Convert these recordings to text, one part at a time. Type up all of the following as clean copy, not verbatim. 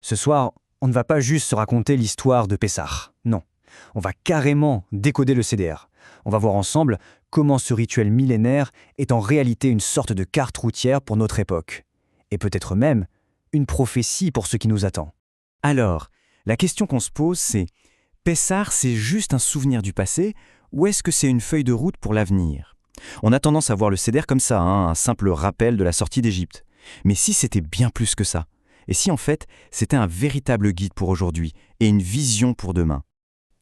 Ce soir, on ne va pas juste se raconter l'histoire de Pessah. Non, on va carrément décoder le CDR. On va voir ensemble comment ce rituel millénaire est en réalité une sorte de carte routière pour notre époque. Et peut-être même une prophétie pour ce qui nous attend. Alors, la question qu'on se pose, c'est Pessah, c'est juste un souvenir du passé ou est-ce que c'est une feuille de route pour l'avenir? On a tendance à voir le CDR comme ça, un simple rappel de la sortie d'Égypte. Mais si c'était bien plus que ça? Et si en fait, c'était un véritable guide pour aujourd'hui et une vision pour demain?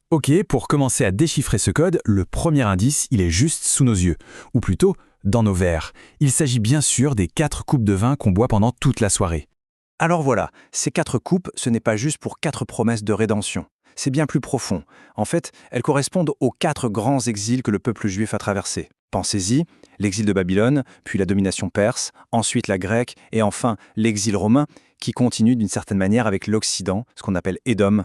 Ok, pour commencer à déchiffrer ce code, le premier indice, il est juste sous nos yeux, ou plutôt dans nos verres. Il s'agit bien sûr des 4 coupes de vin qu'on boit pendant toute la soirée. Alors voilà, ces 4 coupes, ce n'est pas juste pour 4 promesses de rédemption. C'est bien plus profond. En fait, elles correspondent aux 4 grands exils que le peuple juif a traversés. Pensez-y, l'exil de Babylone, puis la domination perse, ensuite la grecque, et enfin l'exil romain, qui continue d'une certaine manière avec l'Occident, ce qu'on appelle Édom.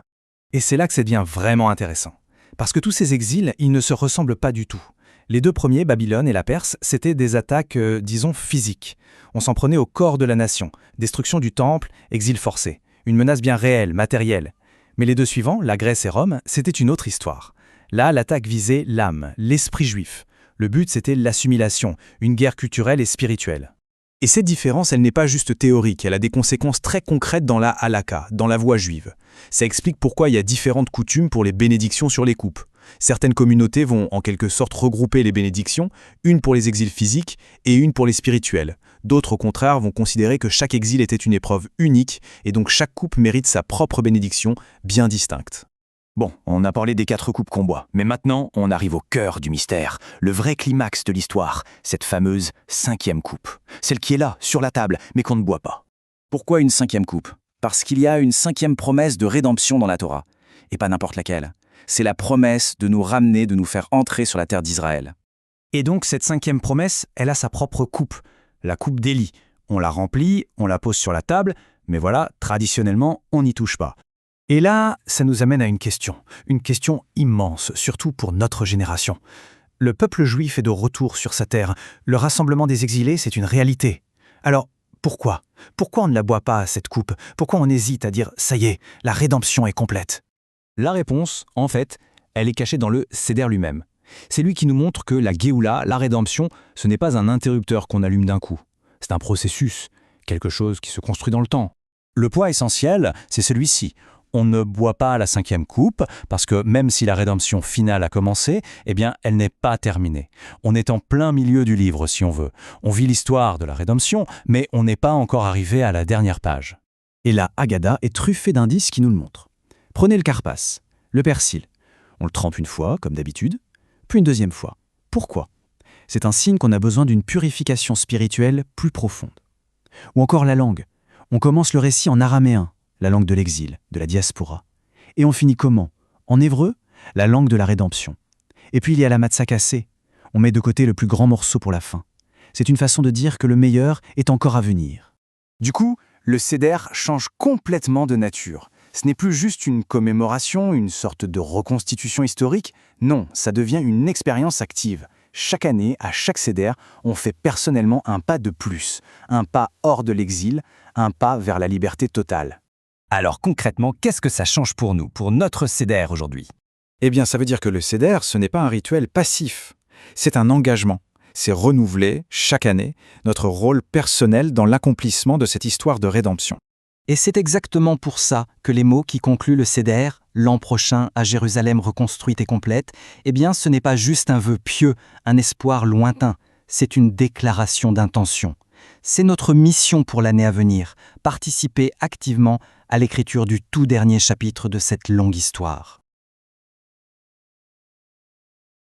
Et c'est là que ça devient vraiment intéressant. Parce que tous ces exils, ils ne se ressemblent pas du tout. Les 2 premiers, Babylone et la Perse, c'était des attaques, disons, physiques. On s'en prenait au corps de la nation. Destruction du temple, exil forcé. Une menace bien réelle, matérielle. Mais les 2 suivants, la Grèce et Rome, c'était une autre histoire. Là, l'attaque visait l'âme, l'esprit juif. Le but, c'était l'assimilation, une guerre culturelle et spirituelle. Et cette différence, elle n'est pas juste théorique, elle a des conséquences très concrètes dans la halakha, dans la voie juive. Ça explique pourquoi il y a différentes coutumes pour les bénédictions sur les coupes. Certaines communautés vont en quelque sorte regrouper les bénédictions, une pour les exils physiques et une pour les spirituels. D'autres, au contraire, vont considérer que chaque exil était une épreuve unique et donc chaque coupe mérite sa propre bénédiction bien distincte. Bon, on a parlé des 4 coupes qu'on boit, mais maintenant, on arrive au cœur du mystère, le vrai climax de l'histoire, cette fameuse 5e coupe. Celle qui est là, sur la table, mais qu'on ne boit pas. Pourquoi une 5e coupe? Parce qu'il y a une 5e promesse de rédemption dans la Torah. Et pas n'importe laquelle. C'est la promesse de nous ramener, de nous faire entrer sur la terre d'Israël. Et donc cette 5e promesse, elle a sa propre coupe, la coupe d'Élie. On la remplit, on la pose sur la table, mais voilà, traditionnellement, on n'y touche pas. Et là, ça nous amène à une question immense, surtout pour notre génération. Le peuple juif est de retour sur sa terre. Le rassemblement des exilés, c'est une réalité. Alors, pourquoi? Pourquoi on ne la boit pas, cette coupe? Pourquoi on hésite à dire « ça y est, la rédemption est complète » ? La réponse, en fait, elle est cachée dans le CDR lui-même. C'est lui qui nous montre que la Géoula, la rédemption, ce n'est pas un interrupteur qu'on allume d'un coup. C'est un processus, quelque chose qui se construit dans le temps. Le poids essentiel, c'est celui-ci. On ne boit pas la 5e coupe, parce que même si la rédemption finale a commencé, eh bien, elle n'est pas terminée. On est en plein milieu du livre, si on veut. On vit l'histoire de la rédemption, mais on n'est pas encore arrivé à la dernière page. Et la Haggadah est truffée d'indices qui nous le montrent. Prenez le karpas, le persil. On le trempe une fois, comme d'habitude, puis une deuxième fois. Pourquoi? C'est un signe qu'on a besoin d'une purification spirituelle plus profonde. Ou encore la langue. On commence le récit en araméen, la langue de l'exil, de la diaspora. Et on finit comment? En hébreu, la langue de la rédemption. Et puis il y a la matzah cassée. On met de côté le plus grand morceau pour la fin. C'est une façon de dire que le meilleur est encore à venir. Du coup, le CDR change complètement de nature. Ce n'est plus juste une commémoration, une sorte de reconstitution historique. Non, ça devient une expérience active. Chaque année, à chaque CDR, on fait personnellement un pas de plus. Un pas hors de l'exil, un pas vers la liberté totale. Alors concrètement, qu'est-ce que ça change pour nous, pour notre CDR aujourd'hui? Eh bien, ça veut dire que le CDR, ce n'est pas un rituel passif. C'est un engagement. C'est renouveler, chaque année, notre rôle personnel dans l'accomplissement de cette histoire de rédemption. Et c'est exactement pour ça que les mots qui concluent le CDR, l'an prochain à Jérusalem reconstruite et complète, eh bien ce n'est pas juste un vœu pieux, un espoir lointain, c'est une déclaration d'intention. C'est notre mission pour l'année à venir, participer activement à l'écriture du tout dernier chapitre de cette longue histoire.